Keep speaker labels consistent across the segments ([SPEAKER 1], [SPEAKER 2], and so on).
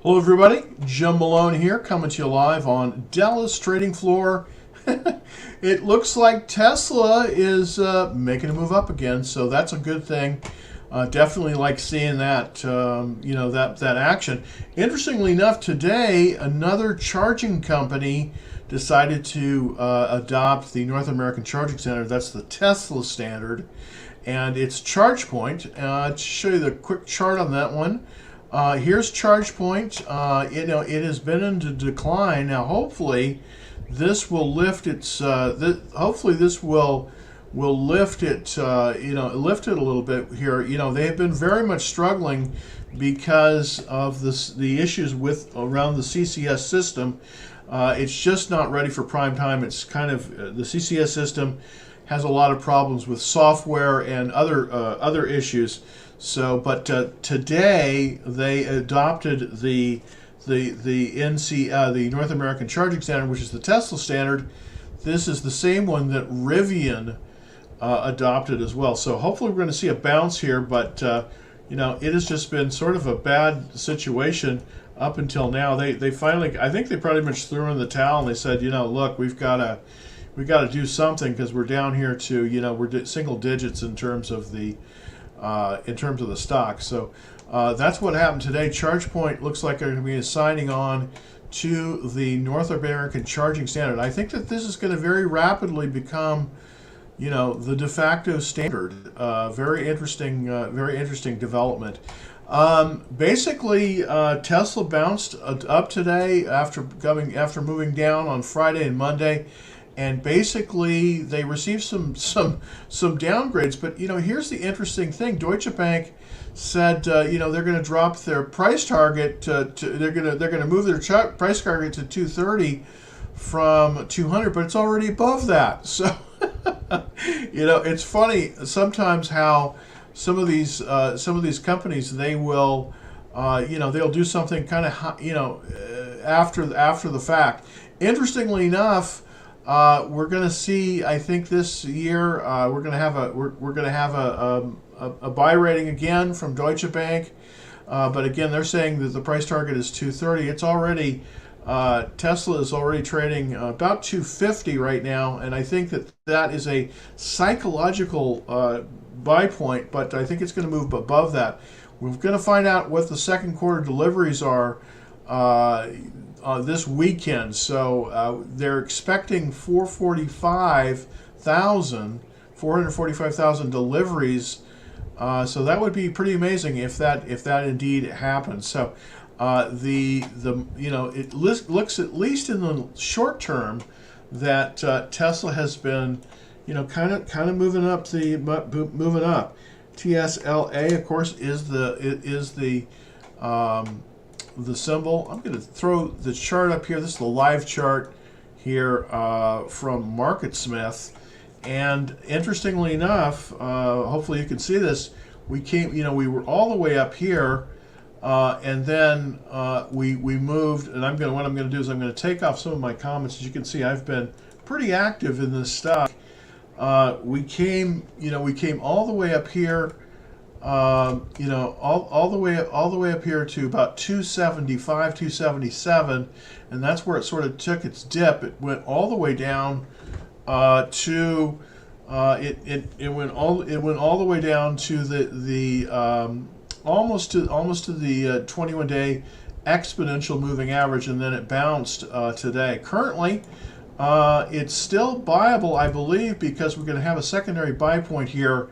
[SPEAKER 1] Hello everybody, Jim Malone here, coming to you live on Dallas trading floor. It looks like Tesla is making a move up again, so that's a good thing. Definitely like seeing that, that action. Interestingly enough, today another charging company decided to adopt the North American Charging Standard. That's the Tesla standard, and it's ChargePoint. To show you the quick chart on that one. Here's ChargePoint. It has been in decline. Now, hopefully, this will lift its. Hopefully, this will lift it. Lift it a little bit here. They have been very much struggling because of the issues around the CCS system. It's just not ready for prime time. It's kind of the CCS system has a lot of problems with software and other issues. So, but today they adopted the North American Charging Standard, which is the Tesla standard. This is the same one that Rivian adopted as well. So hopefully we're going to see a bounce here, but it has just been sort of a bad situation up until now. They finally, I think they pretty much threw in the towel and they said, look, we've got to do something because we're down here to we're single digits in terms of the stock. So that's what happened today. ChargePoint looks like they're going to be signing on to the North American Charging Standard. I think that this is going to very rapidly become, the de facto standard. Very interesting development. Basically, Tesla bounced up today after moving down on Friday and Monday. And basically, they received some downgrades. But here's the interesting thing: Deutsche Bank said they're going to drop their price target they're going to move their price target to 230 from 200, but it's already above that. So it's funny sometimes how some of these companies they will they'll do something kind of after the fact. Interestingly enough. We're going to see. I think this year we're going to have a buy rating again from Deutsche Bank, but again they're saying that the price target is 230. It's already Tesla is already trading about 250 right now, and I think that is a psychological buy point. But I think it's going to move above that. We're going to find out what the second quarter deliveries are. This weekend, so they're expecting 445,000 deliveries. So that would be pretty amazing if that indeed happens. So it looks at least in the short term that Tesla has been kind of moving up. TSLA, of course, is the symbol. I'm going to throw the chart up here. This is the live chart here from MarketSmith, and interestingly enough, hopefully you can see this. We were all the way up here, and then we moved. And what I'm going to do is I'm going to take off some of my comments. As you can see, I've been pretty active in this stock. We came all the way up here. All the way up here to about 275, 277, and that's where it sort of took its dip. It went all the way down to it went all the way down to the almost to the 21-day exponential moving average, and then it bounced today. Currently, it's still buyable, I believe, because we're going to have a secondary buy point here.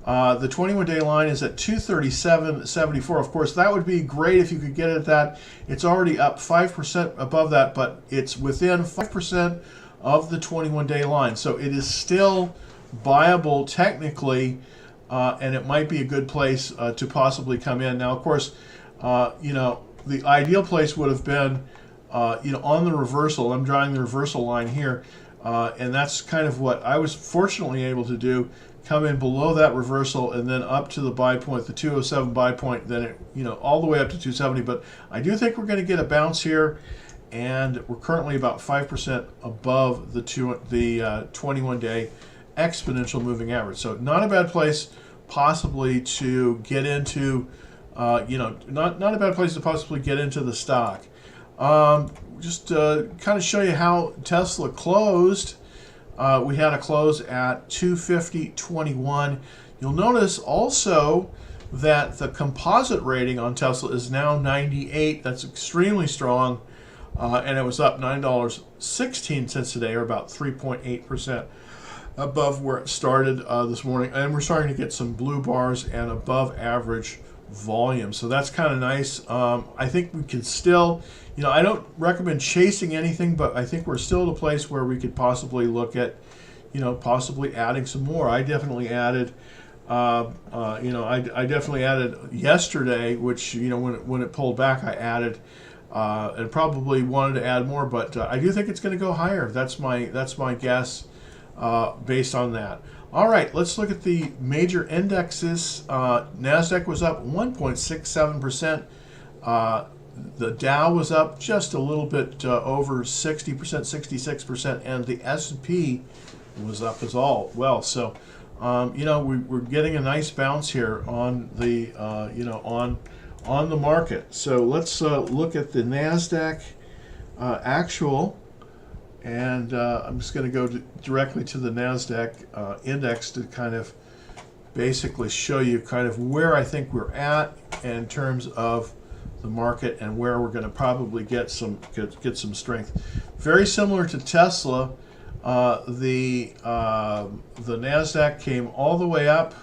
[SPEAKER 1] The 21-day line is at 237.74. Of course, that would be great if you could get it at that. It's already up 5% above that, but it's within 5% of the 21-day line. So it is still buyable technically, and it might be a good place to possibly come in. Now, of course, the ideal place would have been, on the reversal. I'm drawing the reversal line here, and that's kind of what I was fortunately able to do. Come in below that reversal and then up to the buy point, the 207 buy point, then it, all the way up to 270. But I do think we're going to get a bounce here, and we're currently about 5% above the 21-day exponential moving average. So not a bad place possibly to get into not a bad place to possibly get into the stock. Just kind of show you how Tesla closed. We had a close at 250.21. You'll notice also that the composite rating on Tesla is now 98. That's extremely strong, and it was up $9.16 today, or about 3.8% above where it started this morning. And we're starting to get some blue bars and above average volume, so that's kind of nice. I think we can still, I don't recommend chasing anything, but I think we're still at a place where we could possibly look at, possibly adding some more. I definitely added, I definitely added yesterday, which, when it pulled back, I added, and probably wanted to add more, but I do think it's going to go higher. That's my guess, based on that. All right, let's look at the major indexes. NASDAQ was up 1.67%. The Dow was up just a little bit over 60%, 66%, and the S&P was up as well. So, we're getting a nice bounce here on the, on the market. So let's look at the NASDAQ actual. And I'm just going to go directly to the NASDAQ index to kind of basically show you kind of where I think we're at in terms of the market and where we're going to probably get some strength. Very similar to Tesla, the NASDAQ came all the way up,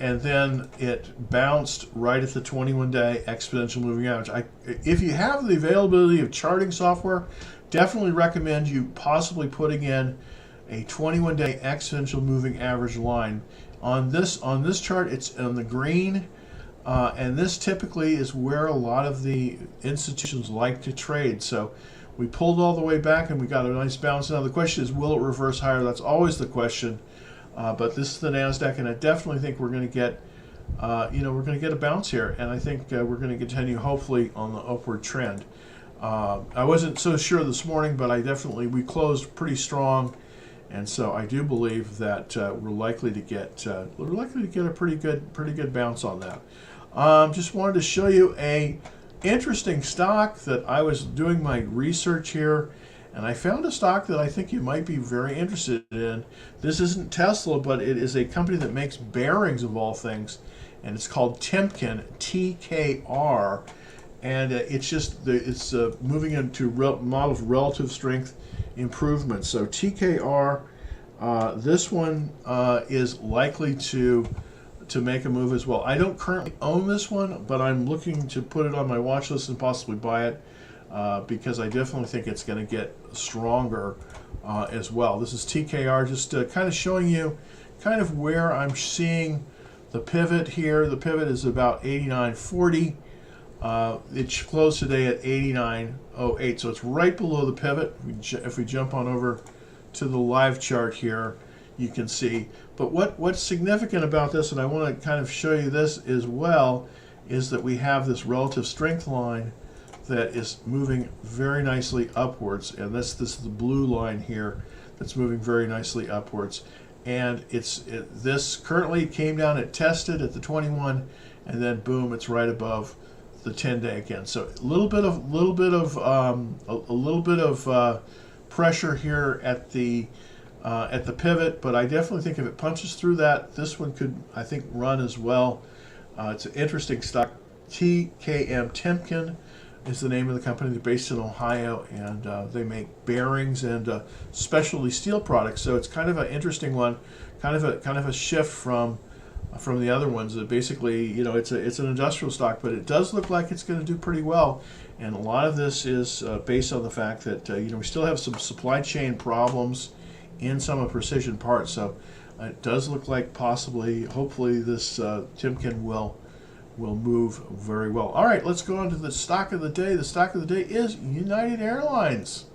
[SPEAKER 1] and then it bounced right at the 21-day exponential moving average. If you have the availability of charting software, definitely recommend you possibly putting in a 21-day exponential moving average line. On this chart, it's on the green, and this typically is where a lot of the institutions like to trade. So we pulled all the way back and we got a nice bounce. Now the question is, will it reverse higher? That's always the question. But this is the NASDAQ, and I definitely think we're going to get, we're going to get a bounce here, and I think we're going to continue hopefully on the upward trend. I wasn't so sure this morning, but we closed pretty strong, and so I do believe that we're likely to get a pretty good bounce on that. Just wanted to show you a interesting stock that I was doing my research here, and I found a stock that I think you might be very interested in. This isn't Tesla, but it is a company that makes bearings of all things, and it's called Timken, TKR. And it's moving into model of relative strength improvement. So TKR, this one is likely to make a move as well. I don't currently own this one, but I'm looking to put it on my watch list and possibly buy it because I definitely think it's going to get stronger as well. This is TKR, just kind of showing you kind of where I'm seeing the pivot here. The pivot is about 89.40. It closed today at 89.08, so it's right below the pivot. If we jump on over to the live chart here, you can see. But what's significant about this, and I want to kind of show you this as well, is that we have this relative strength line that is moving very nicely upwards, and this is the blue line here that's moving very nicely upwards. And this currently came down, it tested at the 21, and then boom, it's right above the 10-day again. So a little bit of pressure here at the pivot, but I definitely think if it punches through that, this one could, I think, run as well. It's an interesting stock. Timken is the name of the company. They're based in Ohio, and they make bearings and specialty steel products. So it's kind of an interesting one, kind of a shift from the other ones. That basically, it's an industrial stock, but it does look like it's going to do pretty well. And a lot of this is based on the fact that we still have some supply chain problems in some of precision parts. So it does look like possibly, hopefully, this Timken will move very well. All right, let's go on to the stock of the day. The stock of the day is United Airlines.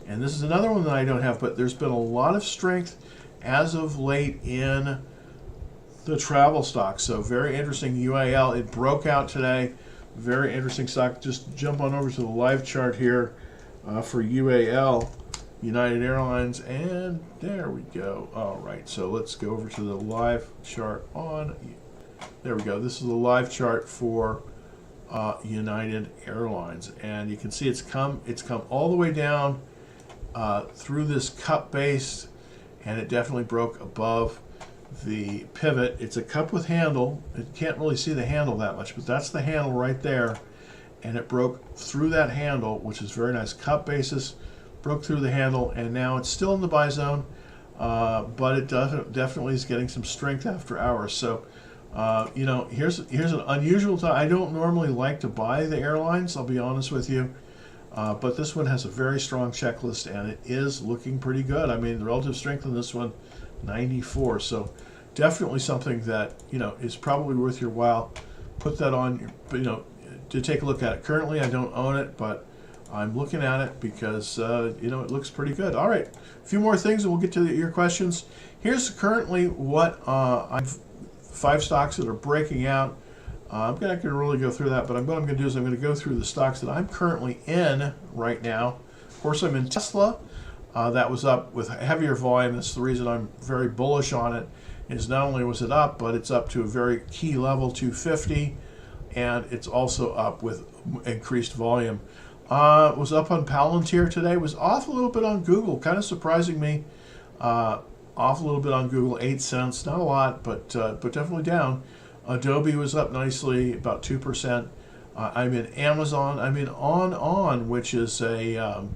[SPEAKER 1] And this is another one that I don't have, but there's been a lot of strength as of late in the travel stock. So very interesting. UAL, it broke out today. Very interesting stock. Just jump on over to the live chart here for UAL, United Airlines, and there we go. All right, so let's go over to the live chart on There we go. This is the live chart for United Airlines, and you can see it's come all the way down through this cup base, and it definitely broke above the pivot. It's a cup with handle. You can't really see the handle that much, but that's the handle right there, and it broke through that handle, which is very nice. Cup basis, broke through the handle, and now it's still in the buy zone, but it definitely is getting some strength after hours. So you know, here's an unusual time. I don't normally like to buy the airlines, I'll be honest with you, but this one has a very strong checklist, and it is looking pretty good. I mean, the relative strength on this one, 94. So definitely something that, you know, is probably worth your while. Put that on, you know, to take a look at it. Currently, I don't own it, but I'm looking at it because, you know, it looks pretty good. All right, a few more things, and we'll get to your questions. Here's currently what I've 5 stocks that are breaking out. I'm not going to really go through that, but what I'm going to do is I'm going to go through the stocks that I'm currently in right now. Of course, I'm in Tesla. That was up with heavier volume. That's the reason I'm very bullish on it, is not only was it up, but it's up to a very key level, 250, and it's also up with increased volume. It was up on Palantir today. It was off a little bit on Google, kind of surprising me. Off a little bit on Google, 8 cents, not a lot, but definitely down. Adobe was up nicely, about 2%. I'm in Amazon. I'm in On, which is a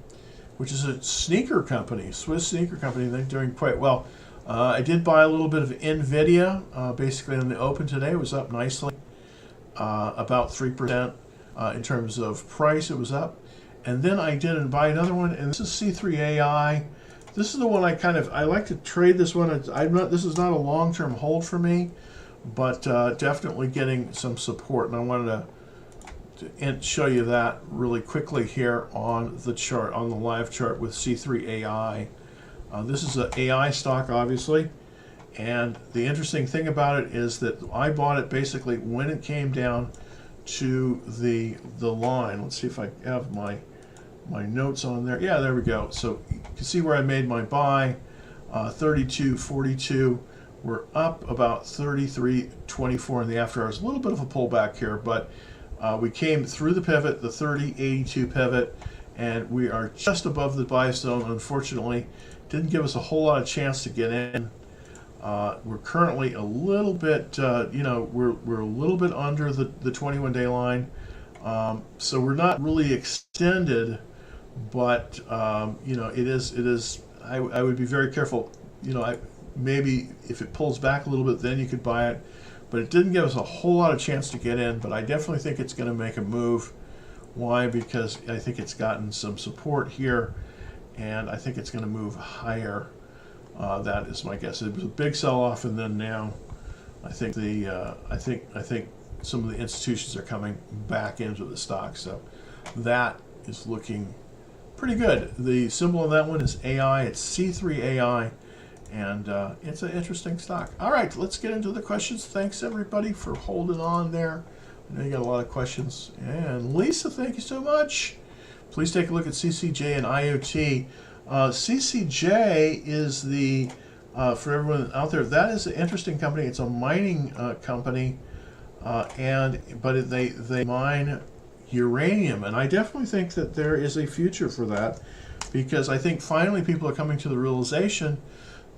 [SPEAKER 1] sneaker company, Swiss sneaker company. They're doing quite well. I did buy a little bit of Nvidia, basically on the open today. It was up nicely, about 3% in terms of price. It was up, and then I did buy another one, and this is C3AI. This is the one I like to trade this one. This is not a long-term hold for me, but definitely getting some support, and I wanted to show you that really quickly here on the chart, on the live chart with C3AI. This is an AI stock, obviously, and the interesting thing about it is that I bought it basically when it came down to the line. Let's see if I have my notes on there. Yeah, there we go. So you can see where I made my buy, 32.42. We're up about 33.24 in the after hours. A little bit of a pullback here, but we came through the pivot, the 30.82 pivot, and we are just above the buy zone. Unfortunately, didn't give us a whole lot of chance to get in. We're currently a little bit, you know, we're a little bit under the 21-day line, so we're not really extended. But you know, it is. I would be very careful. You know, maybe if it pulls back a little bit, then you could buy it. But it didn't give us a whole lot of chance to get in. But I definitely think it's going to make a move. Why? Because I think it's gotten some support here, and I think it's going to move higher. That is my guess. It was a big sell-off, and then now, I think I think some of the institutions are coming back into the stock. So that is looking pretty good. The symbol on that one is AI. It's C3AI, and it's an interesting stock. All right, let's get into the questions. Thanks everybody for holding on there. I know you got a lot of questions. And Lisa, thank you so much. Please take a look at CCJ and IoT. CCJ is the for everyone out there, that is an interesting company. It's a mining company, but they mine uranium, and I definitely think that there is a future for that, because I think finally people are coming to the realization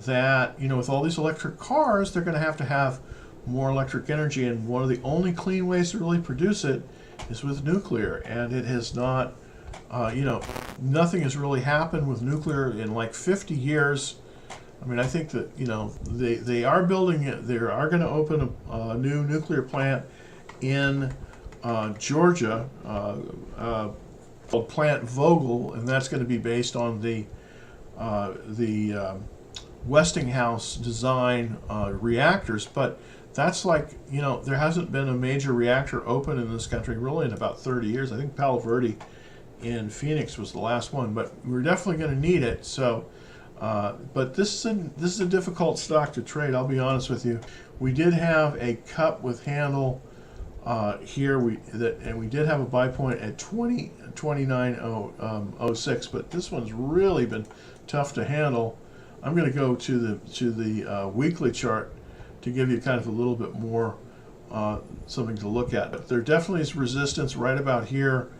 [SPEAKER 1] that, you know, with all these electric cars, they're going to have more electric energy, and one of the only clean ways to really produce it is with nuclear, and it has not, you know, nothing has really happened with nuclear in like 50 years. I mean, I think that, you know, they are building it. They are going to open a new nuclear plant in Georgia, called Plant Vogel, and that's going to be based on the Westinghouse design reactors. But that's like, you know, there hasn't been a major reactor open in this country really in about 30 years. I think Palo Verde in Phoenix was the last one, but we're definitely going to need it. So, but this is a difficult stock to trade, I'll be honest with you. We did have a cup with handle here, and we did have a buy point at 29.06, but this one's really been tough to handle. I'm going to go to the weekly chart to give you kind of a little bit more something to look at. But there definitely is resistance right about here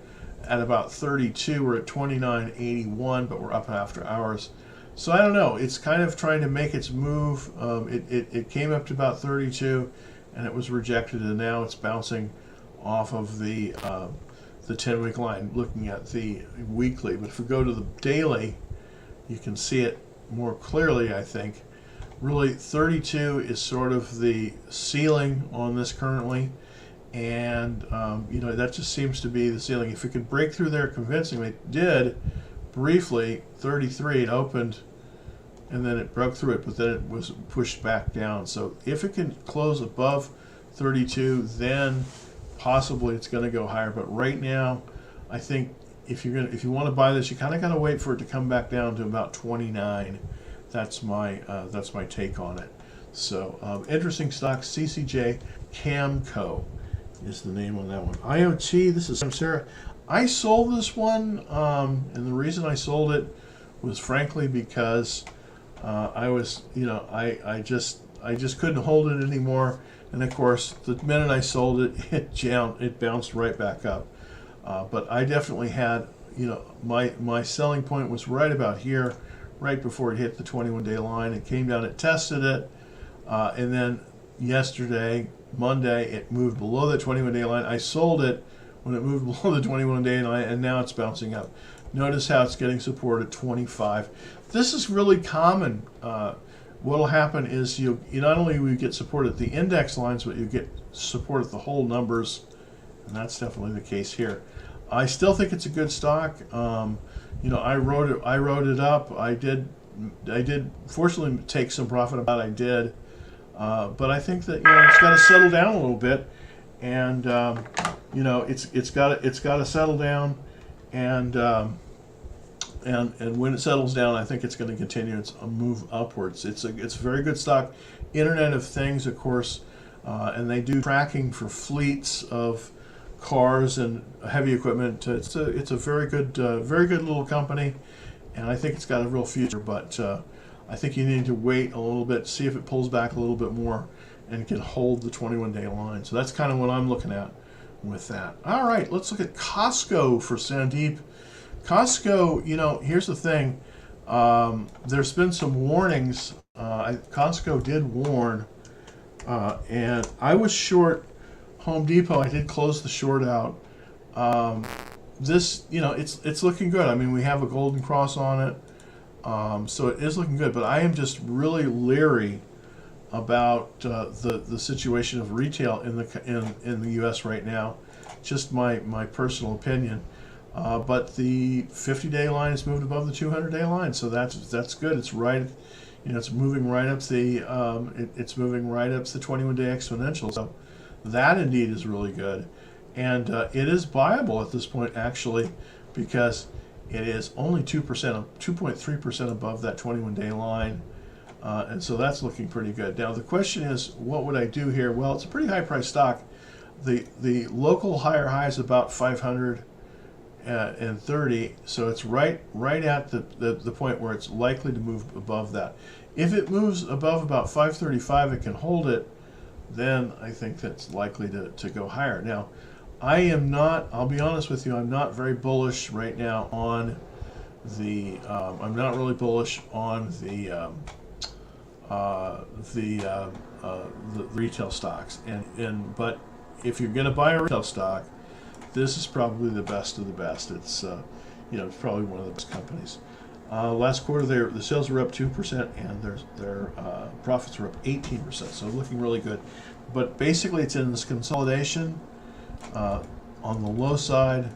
[SPEAKER 1] at about 32. We're at 29.81, but we're up after hours. So I don't know. It's kind of trying to make its move. It came up to about 32, and it was rejected, and now it's bouncing off of the 10-week line, looking at the weekly. But if we go to the daily, you can see it more clearly, I think. Really, 32 is sort of the ceiling on this currently, and that just seems to be the ceiling. If it could break through there convincingly, it did briefly. 33, it opened, and then it broke through it, but then it was pushed back down. So if it can close above 32, then possibly it's going to go higher. But right now, I think if you want to buy this, you kind of got to wait for it to come back down to about 29. That's my take on it. So interesting stock. CCJ Camco is the name on that one. IoT. This is Sarah. I sold this one, and the reason I sold it was frankly because I was, I just couldn't hold it anymore. And of course, the minute I sold it, it bounced right back up. But I definitely had, my selling point was right about here, right before it hit the 21-day line. It came down, it tested it, and then yesterday, Monday, it moved below the 21-day line. I sold it when it moved below the 21-day line, and now it's bouncing up. Notice how it's getting support at 25. This is really common. What will happen is you not only will you get support at the index lines, but you get support at the whole numbers, and that's definitely the case here. I still think it's a good stock. I wrote it up. I did fortunately take some profit about it. I did, but I think that it's got to settle down a little bit, and it's got to settle down, and when it settles down, I think it's going to continue its move upwards. It's a very good stock. Internet of Things, of course, and they do tracking for fleets of cars and heavy equipment. It's a very good little company, and I think it's got a real future. But I think you need to wait a little bit, see if it pulls back a little bit more, and can hold the 21-day line. So that's kind of what I'm looking at with that. All right, let's look at Costco for Sandeep. Costco, here's the thing. There's been some warnings. Costco did warn, and I was short Home Depot. I did close the short out. This, it's looking good. I mean, we have a golden cross on it, so it is looking good. But I am just really leery about the situation of retail in the U.S. right now. Just my personal opinion. But the 50-day line has moved above the 200-day line, so that's good. It's right, it's moving right up the it's moving right up the 21-day exponential. So that indeed is really good, and it is buyable at this point actually, because it is only 2.3% above that 21-day line, and so that's looking pretty good. Now the question is, what would I do here? Well, it's a pretty high price stock. The local higher high is about 500. And 30, so it's right at the point where it's likely to move above that. If it moves above about 535, it can hold it, then I think that's likely to go higher. Now, I'll be honest with you, I'm not very bullish right now on I'm not really bullish on the retail stocks, but if you're going to buy a retail stock, this is probably the best of the best. It's it's probably one of the best companies. Last quarter, the sales were up 2%, and their profits were up 18%. So looking really good. But basically, it's in this consolidation. On the low side,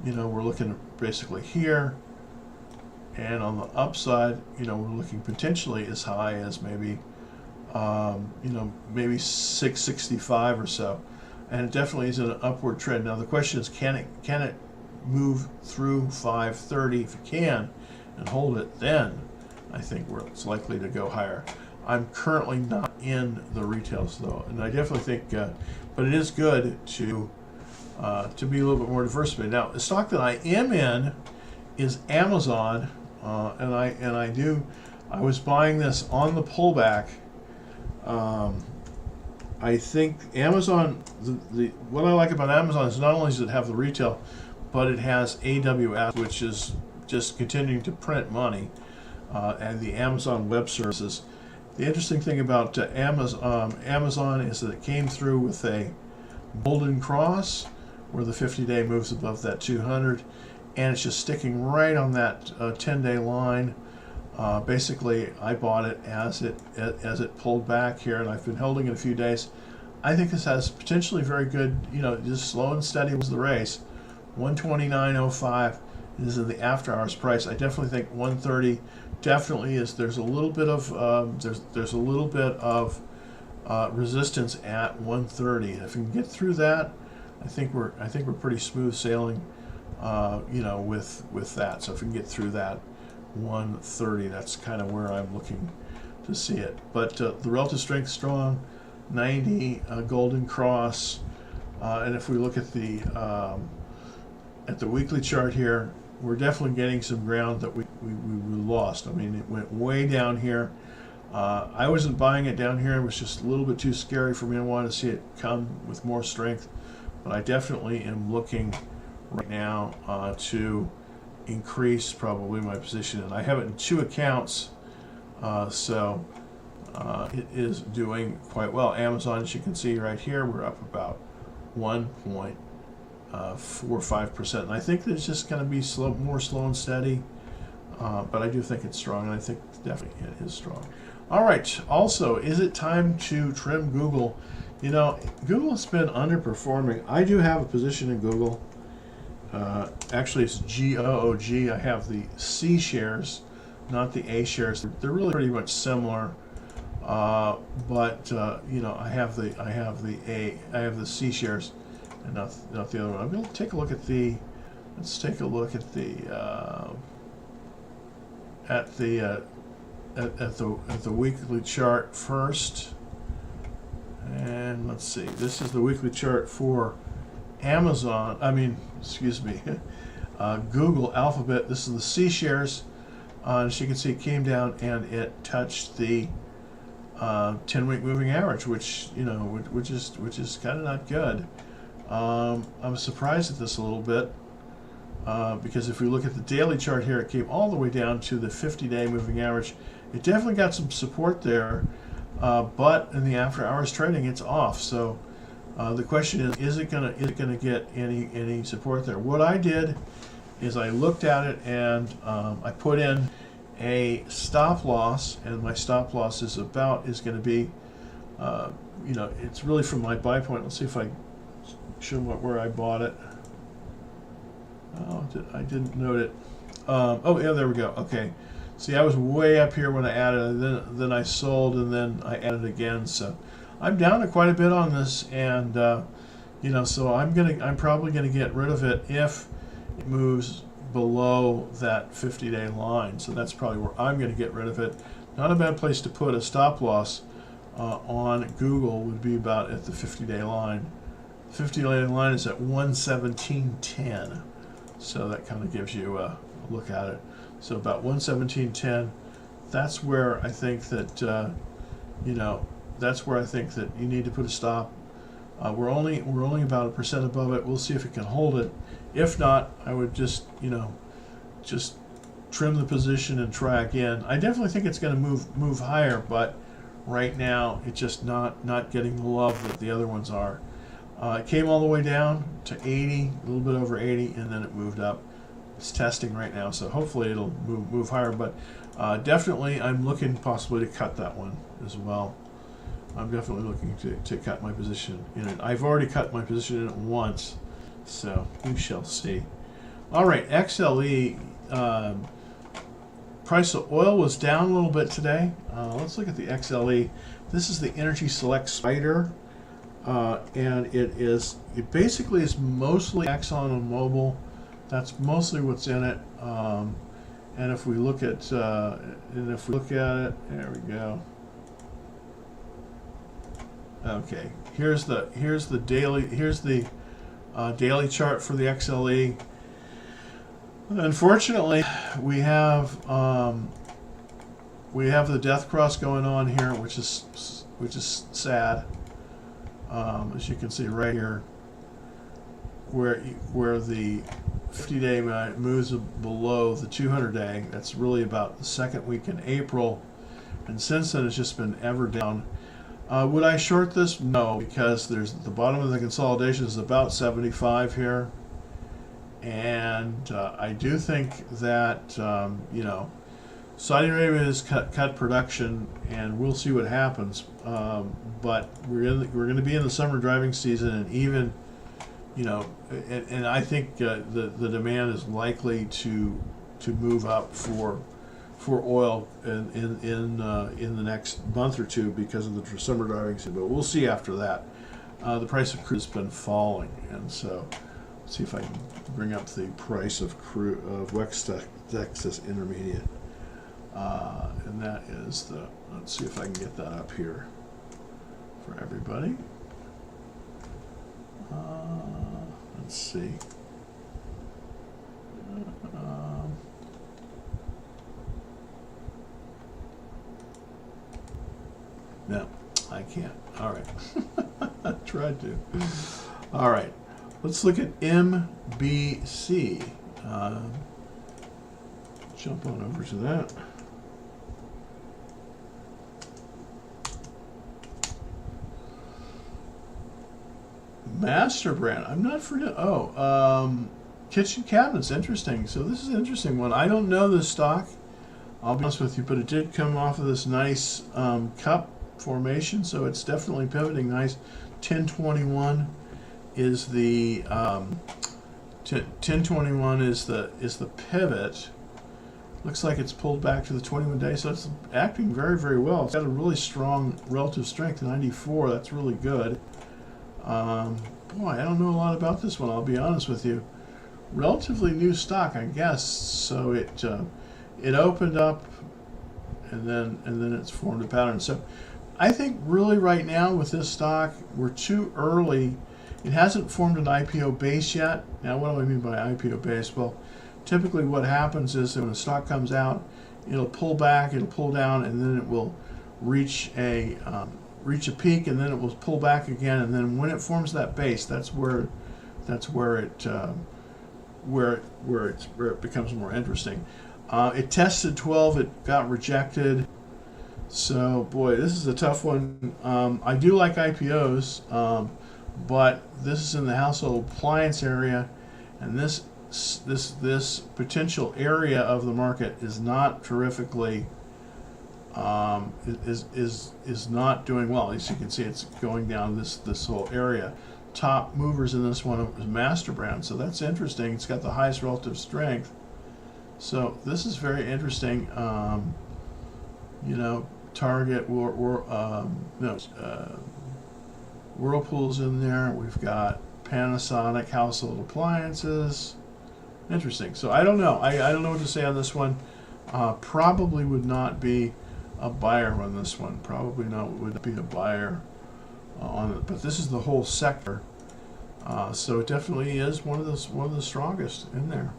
[SPEAKER 1] we're looking at basically here, and on the upside, we're looking potentially as high as maybe maybe 665 or so. And it definitely is an upward trend. Now the question is, can it move through 530? If it can, and hold it, then I think it's likely to go higher. I'm currently not in the retails though, and I definitely think, but it is good to be a little bit more diversified. Now the stock that I am in is Amazon, and I was buying this on the pullback. I think Amazon, what I like about Amazon is not only does it have the retail, but it has AWS, which is just continuing to print money, and the Amazon Web Services. The interesting thing about Amazon is that it came through with a golden cross, where the 50-day moves above that 200, and it's just sticking right on that 10-day line. Basically, I bought it as it pulled back here, and I've been holding it a few days. I think this has potentially very good, just slow and steady was the race. 129.05 is the after hours price. I definitely think 130 definitely is. There's a little bit of there's a little bit of resistance at 130. If we can get through that, I think we're pretty smooth sailing, with that. So if we can get through that 130, that's kind of where I'm looking to see it. But the relative strength strong, 90 golden cross, and if we look at the weekly chart here, we're definitely getting some ground that we lost. I mean, it went way down here. I wasn't buying it down here. It was just a little bit too scary for me. I wanted to see it come with more strength, but I definitely am looking right now to increase probably my position, and I have it in 2 accounts, so it is doing quite well. Amazon, as you can see right here, we're up about 1.45%, and I think that it's just going to be more slow and steady, but I do think it's strong, and I think definitely it is strong. All right, also, is it time to trim Google? Google has been underperforming. I do have a position in Google. Actually, it's GOOG. I have the C shares, not the A shares. They're really pretty much similar, but I have the C shares, and not the other one. I'm going to take a look at the. Let's take a look at the weekly chart first, and let's see. This is the weekly chart for Amazon. Google Alphabet. This is the C shares. As you can see, it came down and it touched the 10-week moving average, which is kind of not good. I'm surprised at this a little bit because if we look at the daily chart here, it came all the way down to the 50-day moving average. It definitely got some support there, but in the after hours trading, it's off. So the question is it gonna get any support there? What I did is I looked at it and I put in a stop loss, and my stop loss is going to be, it's really from my buy point. Let's see if I show where I bought it. Oh, I didn't note it. Oh yeah, there we go. Okay. See, I was way up here when I added, and then I sold, and then I added again. So I'm down to quite a bit on this, and so I'm probably gonna get rid of it if it moves below that 50-day line. So that's probably where I'm gonna get rid of it. Not a bad place to put a stop loss on Google would be about at the 50-day line. The 50-day line is at 117.10, so that kind of gives you a look at it. So about 117.10. That's where I think that that's where I think that you need to put a stop. We're only about 1% above it. We'll see if it can hold it. If not, I would just trim the position and try again. I definitely think it's going to move higher, but right now it's just not getting the love that the other ones are. It came all the way down to 80, a little bit over 80, and then it moved up. It's testing right now, so hopefully it'll move higher. But definitely, I'm looking possibly to cut that one as well. I'm definitely looking to cut my position in it. I've already cut my position in it once, so we shall see. All right, XLE. Price of oil was down a little bit today. Let's look at the XLE. This is the Energy Select Spider, and it basically is mostly Exxon and Mobil. That's mostly what's in it. And if we look at it, there we go. Okay, here's the daily chart for the XLE. Unfortunately, we have the death cross going on here, which is sad. as you can see right here, where the 50-day moves below the 200-day. That's really about the second week in April, and since then it's just been ever down. Would I short this? No, because there's the bottom of the consolidation is about 75 here, and I do think that you know, Saudi Arabia has cut production, and we'll see what happens. But we're going to be in the summer driving season, and even, you know, and I think the demand is likely to move up for oil in the next month or two because of the summer driving season. But we'll see after that. The price of crude has been falling, and so let's see if I can bring up the price of crude of West Texas Intermediate. And that is the, let's see if I can get that up here for everybody. Let's see. No, I can't. All right. I tried to. All right. Let's look at MBC. Jump on over to that. Master brand. I'm not forgetting. Oh, kitchen cabinets. Interesting. So this is an interesting one. I don't know this stock, I'll be honest with you, but it did come off of this nice cup formation, so it's definitely pivoting nice. 1021 is the 1021 is the pivot. Looks like it's pulled back to the 21 day, so it's acting very, very well. It's got a really strong relative strength, 94. That's really good. Boy, I don't know a lot about this one, I'll be honest with you. Relatively new stock, I guess. So it opened up, and then it's formed a pattern. So I think really right now with this stock, we're too early. It hasn't formed an IPO base yet. Now, what do I mean by IPO base? Well, typically what happens is that when a stock comes out, it'll pull back, it'll pull down, and then it will reach a peak, and then it will pull back again, and then when it forms that base, that's where it becomes more interesting. It tested 12, it got rejected. So boy, this is a tough one. I do like IPOs, but this is in the household appliance area, and this potential area of the market is not terrifically is not doing well. As you can see, it's going down this whole area. Top movers in this one is Master Brand, so that's interesting. It's got the highest relative strength, so this is very interesting. You know, Target, Whirlpool's in there. We've got Panasonic household appliances. Interesting. So I don't know. I don't know what to say on this one. Probably would not be a buyer on this one. Probably not would be a buyer on it. But this is the whole sector. So it definitely is one of the strongest in there.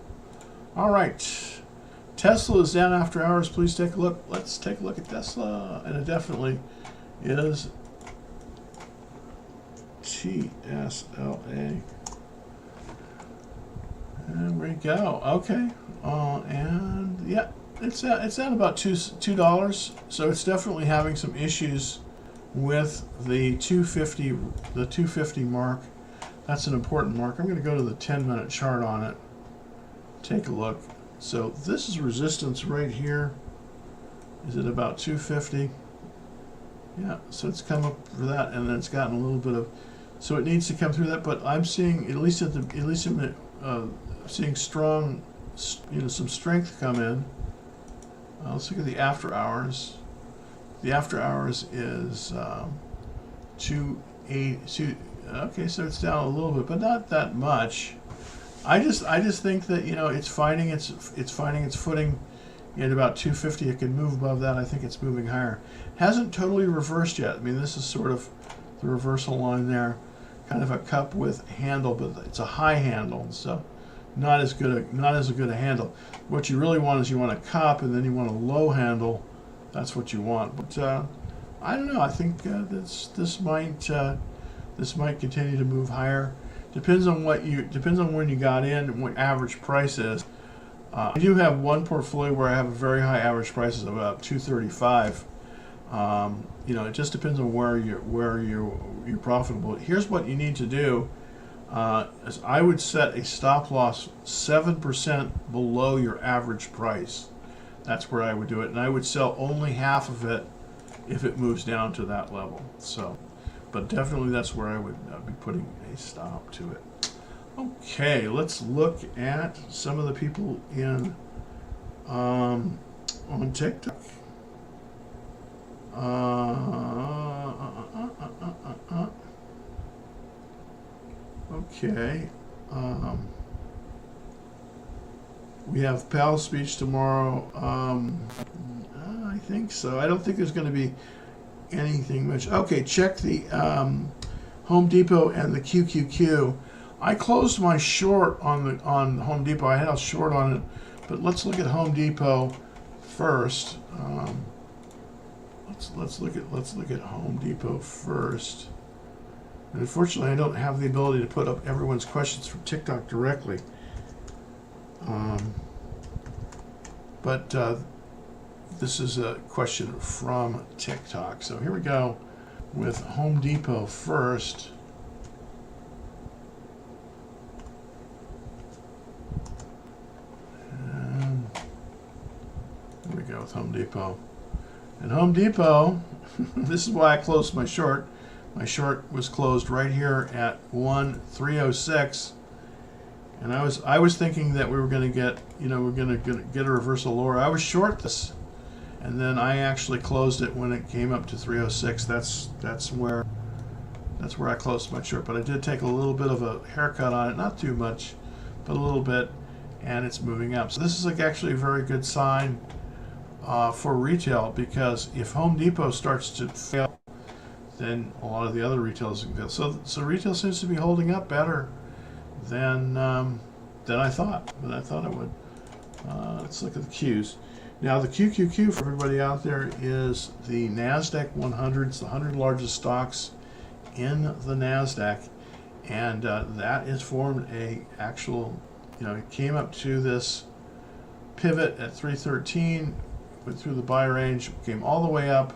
[SPEAKER 1] All right. Tesla is down after hours. Please take a look. Let's take a look at Tesla. And it definitely is TSLA. And we go. Okay. And yeah, it's at about $2. So it's definitely having some issues with the 250 mark. That's an important mark. I'm going to go to the 10-minute chart on it. Take a look. So this is resistance right here. Is it about 250? Yeah, so it's come up for that, and then it's gotten a little bit of, so it needs to come through that. But I'm seeing seeing strong, some strength come in. Let's look at the after hours. The after hours is 282. Okay, so it's down a little bit, but not that much. I just think that it's finding its footing at about 250. It can move above that. I think it's moving higher. Hasn't totally reversed yet. I mean, this is sort of the reversal line there, kind of a cup with handle, but it's a high handle, so not as good a handle. What you really want is you want a cup, and then you want a low handle. That's what you want. But I don't know. I think this This might continue to move higher. Depends on when you got in and what average price is. I do have one portfolio where I have a very high average price of about 235. You know, it just depends on where you're profitable. Here's what you need to do. Is I would set a stop loss 7% below your average price. That's where I would do it, and I would sell only half of it if it moves down to that level. So, but definitely that's where I would be putting a stop to it. Okay, let's look at some of the people in on TikTok. Okay. We have Powell's speech tomorrow. I think so. I don't think there's going to be anything much. Okay, check the Home Depot and the QQQ. I closed my short on Home Depot. I had a short on it, but let's look at Home Depot first. Let's look at Home Depot first. And unfortunately, I don't have the ability to put up everyone's questions from TikTok directly. But this is a question from TikTok. So here we go with Home Depot first. And here we go with Home Depot. And Home Depot, this is why I closed my short. My short was closed right here at 1,306. And I was thinking that we were going to get, we're going to get a reversal lower. I was short this, and then I actually closed it when it came up to 306. That's where I closed my short. But I did take a little bit of a haircut on it, not too much, but a little bit, and it's moving up. So this is actually a very good sign for retail, because if Home Depot starts to fail, then a lot of the other retailers can fail. So retail seems to be holding up better than I thought, but I thought it would. Let's look at the Qs. Now the QQQ for everybody out there is the NASDAQ 100. It's the 100 largest stocks in the NASDAQ, and that has formed a actual, it came up to this pivot at 313, went through the buy range, came all the way up,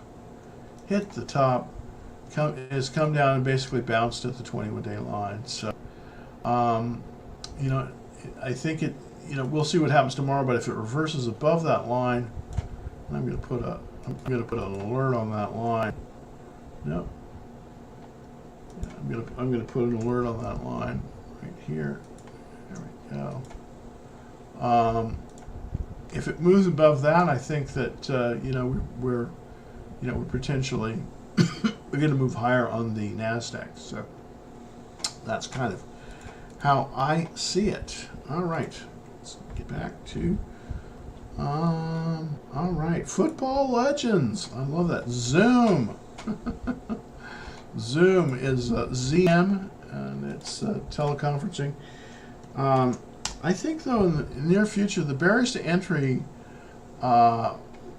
[SPEAKER 1] hit the top, has come down and basically bounced at the 21-day line. So I think it, we'll see what happens tomorrow, but if it reverses above that line, I'm going to put an alert on that line. Nope. Yeah, I'm going to put an alert on that line right here. There we go. If it moves above that, I think that we're potentially we're going to move higher on the NASDAQ. So that's kind of how I see it. All right, let's get back to all right, football legends. I love that. Zoom. Zoom is ZM, and it's teleconferencing. I think though in the near future the barriers to entry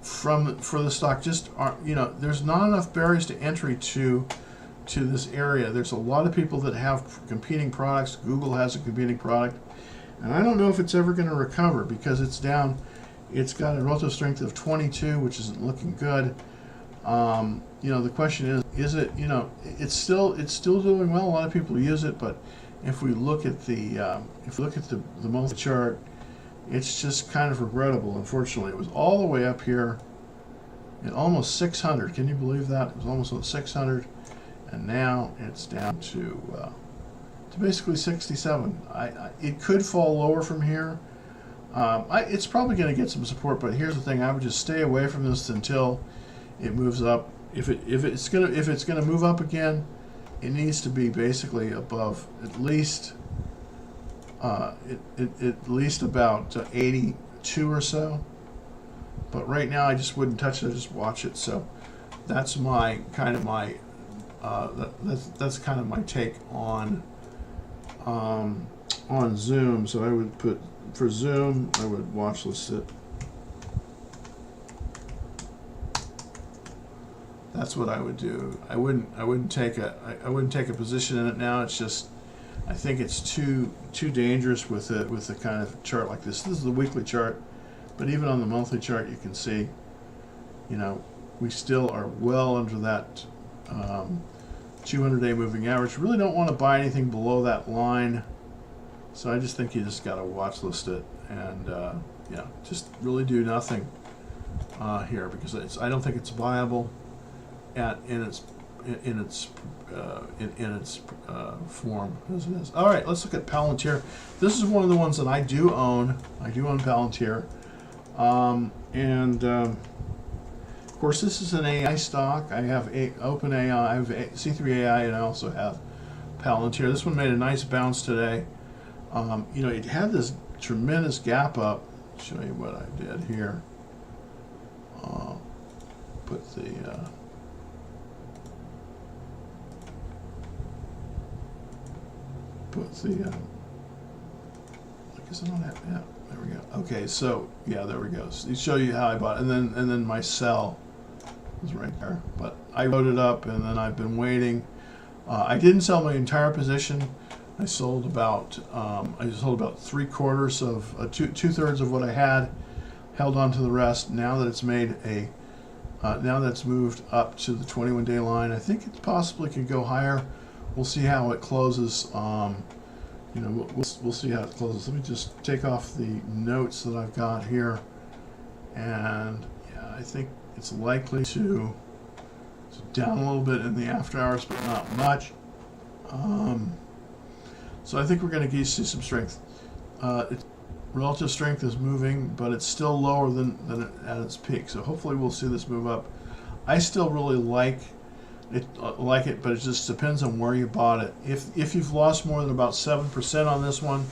[SPEAKER 1] for the stock just aren't, there's not enough barriers to entry to this area. There's a lot of people that have competing products. Google has a competing product, and I don't know if it's ever going to recover because it's down. It's got a relative strength of 22, which isn't looking good. The question is it, it's still doing well. A lot of people use it, but if we look at the monthly chart, it's just kind of regrettable. Unfortunately, it was all the way up here at almost 600. Can you believe that? It was almost at 600, and now it's down to basically 67. It could fall lower from here. It's probably going to get some support, but here's the thing: I would just stay away from this until it moves up. If it's gonna move up again, it needs to be basically above at least at least about 82 or so. But right now, I just wouldn't touch it. I just watch it. So that's my kind of my that's kind of my take on Zoom. So I would put for Zoom, I would watch list it That's what I would do. I wouldn't take a position in it now. It's just, I think it's too dangerous with a kind of chart like this. This is the weekly chart, but even on the monthly chart, you can see, you know, we still are well under that 200-day moving average. Really don't want to buy anything below that line, so I just think you just got to watch list it and yeah, just really do nothing here, because I don't think it's viable in its form as it is. All right, let's look at Palantir. This is one of the ones that I do own. I do own Palantir, of course, this is an AI stock. I have OpenAI, I have C3AI, and I also have Palantir. This one made a nice bounce today. You know, it had this tremendous gap up. I'll show you what I did here. Put the I guess I don't have, yeah, there we go. Okay, so yeah, there we go. So show you how I bought it, and then my sell is right there. But I wrote it up, and then I've been waiting. I didn't sell my entire position. I sold about 3/4 of two-thirds of what I had. Held on to the rest. Now that it's made a now that it's moved up to the 21-day line, I think it possibly could go higher. We'll see how it closes. You know, we'll see how it closes. Let me just take off the notes that I've got here, and yeah, I think it's likely to down a little bit in the after hours, but not much. So I think we're going to see some strength. Relative strength is moving, but it's still lower than at its peak. So hopefully we'll see this move up. I still really like it, but it just depends on where you bought it. If you've lost more than about 7% on this one,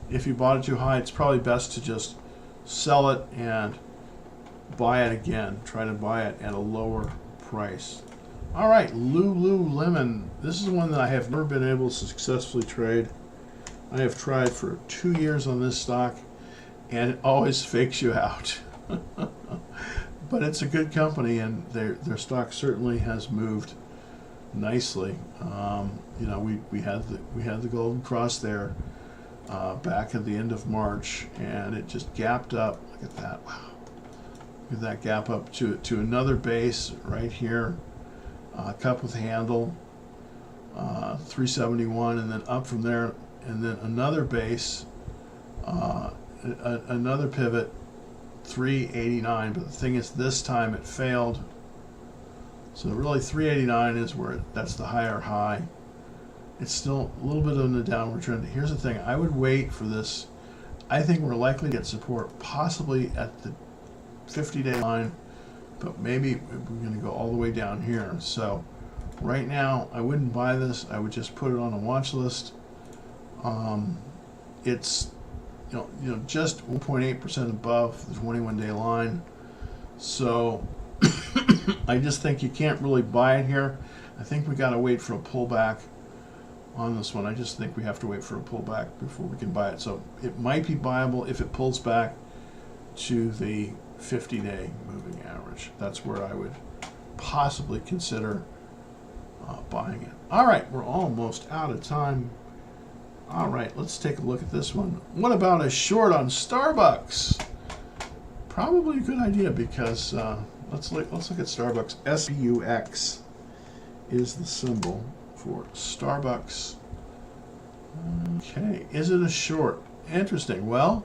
[SPEAKER 1] if you bought it too high, it's probably best to just sell it and buy it again. Try to buy it at a lower price. All right, Lululemon. This is one that I have never been able to successfully trade. I have tried for 2 years on this stock, and it always fakes you out. But it's a good company, and their stock certainly has moved nicely. You know, we had the golden cross there back at the end of March, and it just gapped up. Look at that! Wow, look at that gap up to another base right here. Cup with handle, 371, and then up from there, and then another base, another pivot, 389. But the thing is, this time it failed. So really, 389 is where that's the higher high. It's still a little bit on the downward trend. Here's the thing: I would wait for this. I think we're likely to get support, possibly at the 50-day line. But maybe we're going to go all the way down here. So right now, I wouldn't buy this. I would just put it on a watch list. It's you know just 1.8% above the 21-day line. So I just think you can't really buy it here. I think we got to wait for a pullback on this one. I just think we have to wait for a pullback before we can buy it. So it might be buyable if it pulls back to the 50-day moving average. That's where I would possibly consider buying it. All right, we're almost out of time. All right, let's take a look at this one. What about a short on Starbucks? Probably a good idea, because let's look at Starbucks. SBUX is the symbol for Starbucks. Okay, is it a short? Interesting. Well,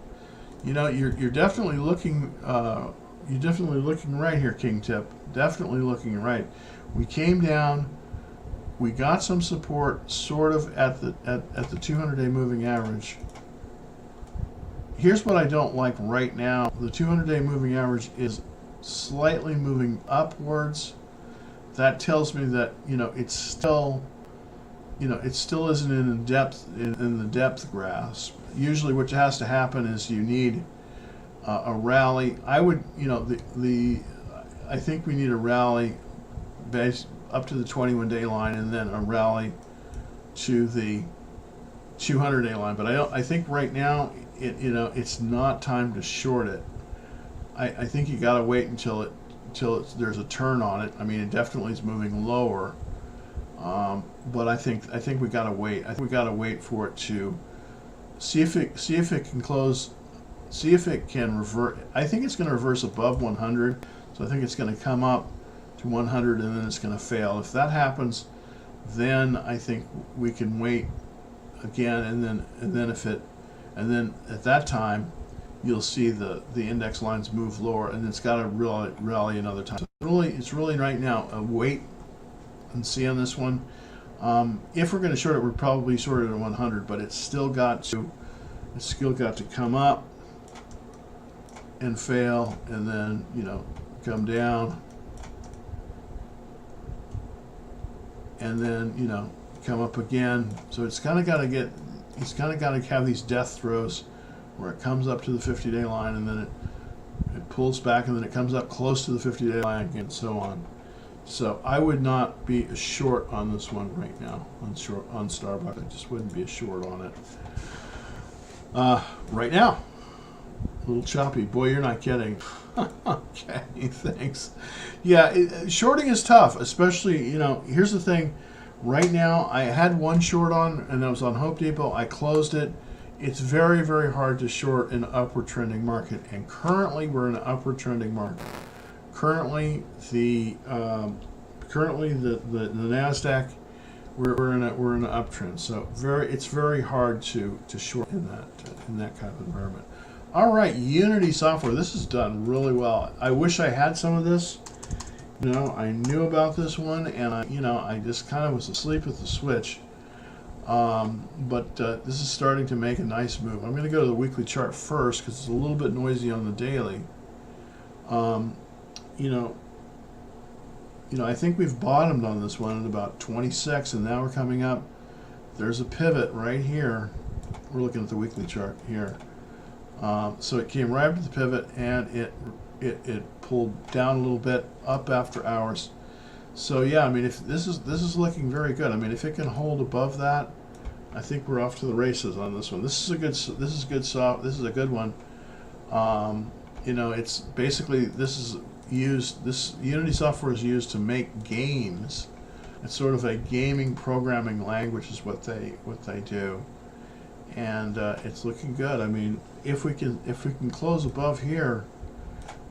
[SPEAKER 1] you know, you're definitely looking. You're definitely looking right here, King Tip. Definitely looking right. We came down. We got some support, sort of at the 200-day moving average. Here's what I don't like right now. The 200-day moving average is slightly moving upwards. That tells me that it still isn't in the depth grasp. Usually, what has to happen is you need a rally. I think we need a rally based up to the 21-day line, and then a rally to the 200-day line. But I think right now it's not time to short it. I think you got to wait until it until there's a turn on it. I mean, it definitely is moving lower, but I think we gotta wait. I think we gotta wait for it to see if it can close, see if it can revert. I think it's going to reverse above 100, so I think it's going to come up to 100 and then it's going to fail. If that happens, then I think we can wait again, and then at that time you'll see the index lines move lower, and it's got to rally another time. So it's really right now a wait and see on this one. If we're going to short it, we're probably short it at 100, but it's still got to come up and fail, and then come down, and then come up again. So it's kind of got to have these death throws where it comes up to the 50-day line, and then it pulls back, and then it comes up close to the 50-day line again, and so on. So I would not be a short on this one right now, on Starbucks. I just wouldn't be a short on it right now. A little choppy. Boy, you're not kidding. Okay, thanks. Yeah, shorting is tough, especially, here's the thing. Right now, I had one short on, and that was on Hope Depot. I closed it. It's very, very hard to short an upward trending market, and currently we're in an upward trending market. Currently, the NASDAQ, we're in an uptrend. So it's very hard to short in that kind of environment. All right, Unity Software. This is done really well. I wish I had some of this. I knew about this one, and I just kind of was asleep at the switch. But this is starting to make a nice move. I'm going to go to the weekly chart first because it's a little bit noisy on the daily. I think we've bottomed on this one at about 26, and now we're coming up. There's a pivot right here. We're looking at the weekly chart here. So it came right up to the pivot, and it pulled down a little bit up after hours. So yeah, I mean, if this is looking very good. I mean, if it can hold above that, I think we're off to the races on this one. This is a good one. It's basically this Unity software is used to make games. It's sort of a gaming programming language is what they do, and it's looking good. I mean, if we can close above here,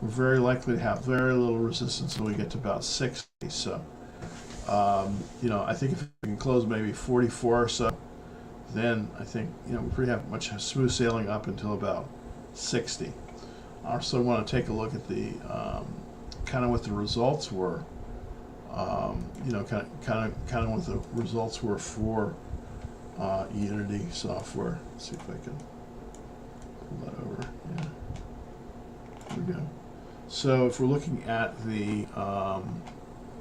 [SPEAKER 1] we're very likely to have very little resistance until we get to about 60. So, I think if we can close maybe 44 or so, then I think we pretty have much smooth sailing up until about 60. I also want to take a look at the kind of what the results were. Kind of what the results were for Unity software. Let's see if I can pull that over. Yeah, there we go. So if we're looking at the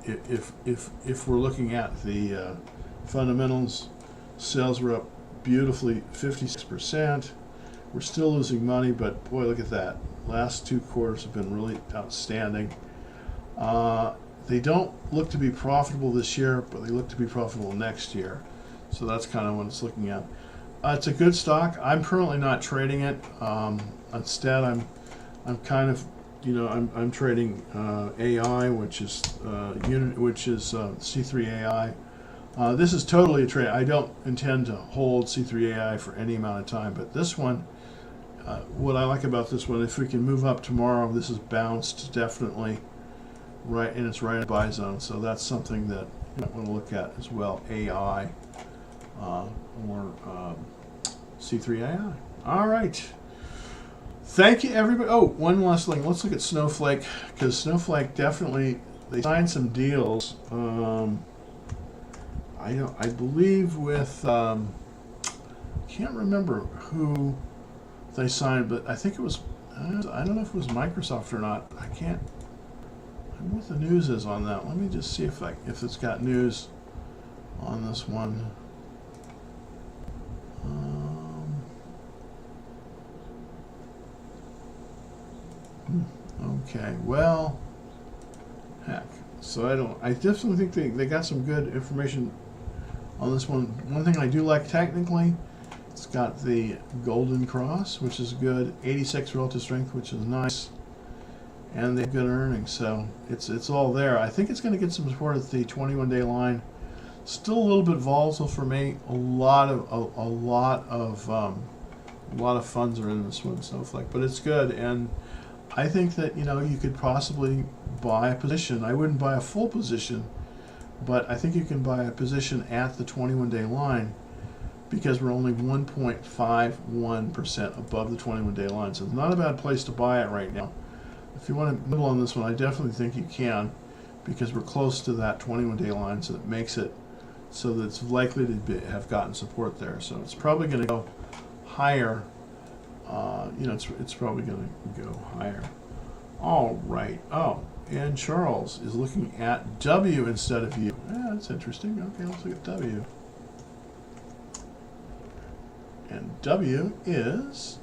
[SPEAKER 1] if we're looking at the fundamentals, sales were up beautifully 56%. We're still losing money, but boy, look at that. Last 2 quarters have been really outstanding. They don't look to be profitable this year, but they look to be profitable next year. So that's kind of what it's looking at. It's a good stock. I'm currently not trading it. Instead, I'm kind of, I'm trading AI, which is C3 AI. This is totally a trade. I don't intend to hold C3 AI for any amount of time, but this one, what I like about this one, if we can move up tomorrow, this is bounced definitely right, and it's right in the buy zone. So that's something that you might want to look at as well. AI or C3 AI. All right. Thank you, everybody. Oh, one last thing. Let's look at Snowflake, because Snowflake definitely, they signed some deals. I believe with can't remember who they signed, but I think it was, I don't know if it was Microsoft or not. I don't know what the news is on that. Let me just see if it's got news on this one. Okay, well, heck. So I definitely think they got some good information on this one. One thing I do like technically, it's got the golden cross, which is good. 86 relative strength, which is nice. and they have good earnings, so it's all there. I think it's going to get some support at the 21-day line. Still a little bit volatile for me. A lot of funds are in this one, Snowflake, but it's good. And I think that you could possibly buy a position. I wouldn't buy a full position, but I think you can buy a position at the 21-day line because we're only 1.51% above the 21-day line. So it's not a bad place to buy it right now. If you want to nibble on this one, I definitely think you can, because we're close to that 21-day line, so it makes it so that it's likely to have gotten support there. So it's probably going to go higher. It's probably going to go higher. All right. Oh, and Charles is looking at W instead of U. Yeah, that's interesting. Okay, let's look at W. And W is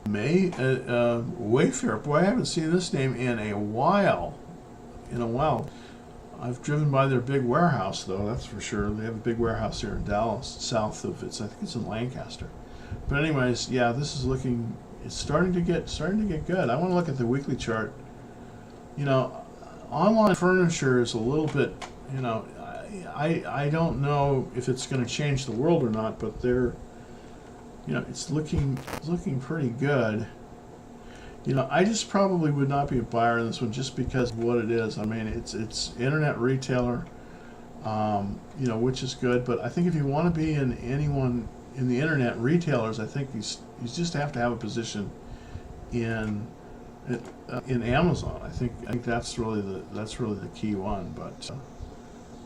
[SPEAKER 1] Wayfair. Boy, I haven't seen this name in a while. I've driven by their big warehouse, though, that's for sure. They have a big warehouse here in Dallas, south of I think it's in Lancaster. But anyways, yeah, this is looking, it's starting to get good. I want to look at the weekly chart. Online furniture is a little bit, I don't know if it's going to change the world or not, but it's looking pretty good. I just probably would not be a buyer in this one just because of what it is. I mean, it's internet retailer, which is good. But I think if you want to be in the internet retailers, I think you just have to have a position in Amazon. I think that's really the key one.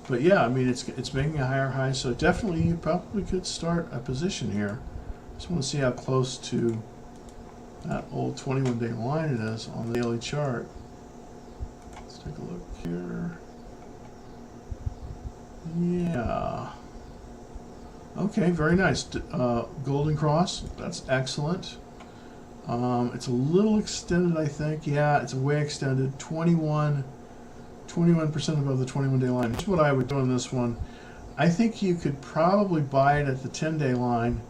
[SPEAKER 1] But yeah, I mean, it's making a higher high, so definitely you probably could start a position here. Just want to see how close to that old 21-day line it is on the daily chart. Let's take a look here. Yeah. Okay, very nice. Golden cross, that's excellent. It's a little extended, I think. Yeah, it's way extended. 21% above the 21-day line. That's what I would do on this one. I think you could probably buy it at the 10-day line.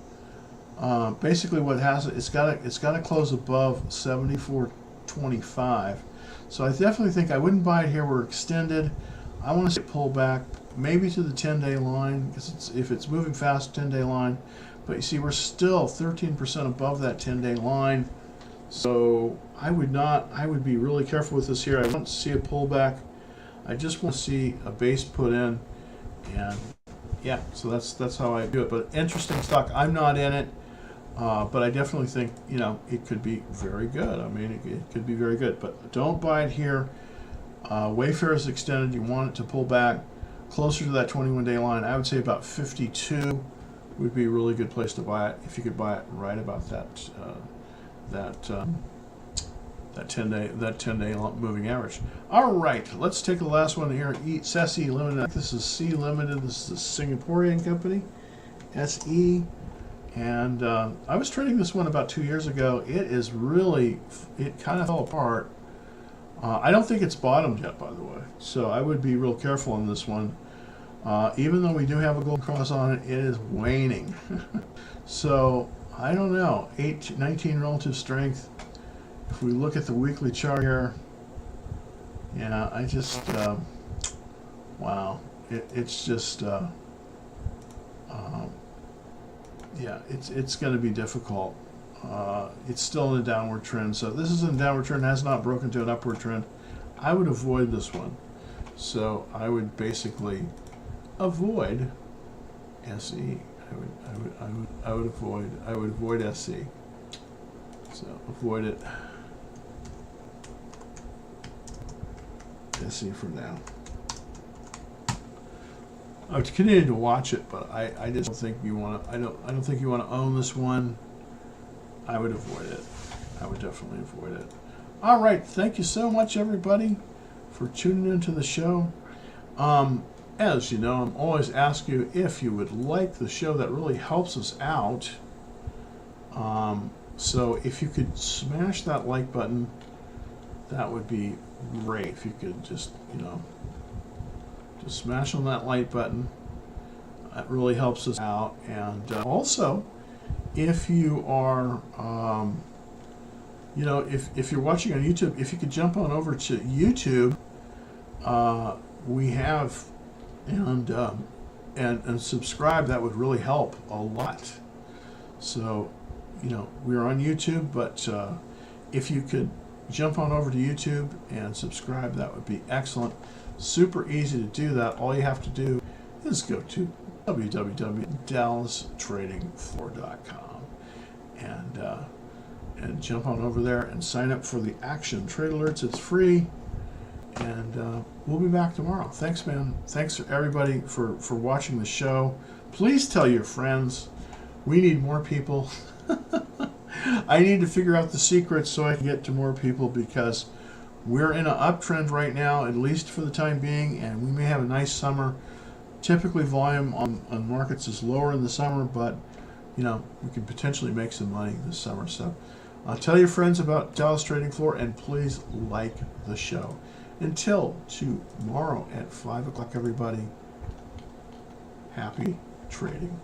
[SPEAKER 1] Basically, what it's got to close above 74.25. So I definitely think I wouldn't buy it here. We're extended. I want to see it pull back, maybe to the 10-day line, because if it's moving fast, 10-day line. But you see, we're still 13% above that 10-day line. So I would be really careful with this here. I want to see a pullback. I just want to see a base put in, and yeah, so that's how I do it. But interesting stock. I'm not in it. But I definitely think, it could be very good. I mean, it could be very good. But don't buy it here. Wayfair is extended. You want it to pull back closer to that 21-day line. I would say about 52 would be a really good place to buy it if you could buy it right about that 10-day moving average. All right, let's take the last one here. SE Limited. This is C Limited. This is a Singaporean company, SE. And I was trading this one about 2 years ago. It kind of fell apart. I don't think it's bottomed yet, by the way. So I would be real careful on this one. Even though we do have a gold cross on it, it is waning. So I don't know. 19 relative strength. If we look at the weekly chart here, yeah, I just, wow. It's just, yeah, it's going to be difficult. It's still in a downward trend. So this is a downward trend, has not broken to an upward trend. I would avoid this one. So I would basically avoid SE. I would avoid SE. So avoid it. SE for now. I would continue to watch it, but I just don't think you want to. I don't think you want to own this one. I would avoid it. I would definitely avoid it. All right, thank you so much, everybody, for tuning into the show. As you know, I'm always ask you if you would like the show. That really helps us out. So if you could smash that like button, that would be great. If you could just just smash on that like button. That really helps us out. And also, if you are you know, if you're watching on YouTube, if you could jump on over to YouTube, we have, and subscribe. That would really help a lot. So, you know, we're on YouTube, but if you could jump on over to YouTube and subscribe, that would be excellent. Super easy to do that. All you have to do is go to www.dallastradingfloor.com and jump on over there and sign up for the Action Trade Alerts. It's free, and we'll be back tomorrow. Thanks, man. Thanks for everybody for watching the show. Please tell your friends. We need more people. I need to figure out the secrets so I can get to more people, because we're in an uptrend right now, at least for the time being, and we may have a nice summer. Typically volume on markets is lower in the summer, but you know, we could potentially make some money this summer. So tell your friends about Dallas Trading Floor, and please like the show. Until tomorrow at 5 o'clock, everybody, happy trading.